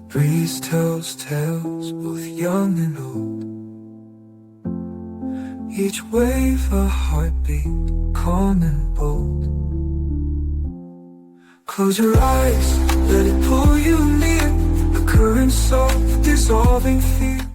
Breeze tells tales, both young and old. Each wave a heartbeat, calm and bold. Close your eyes, let it pull you near. A current soft, dissolving fear.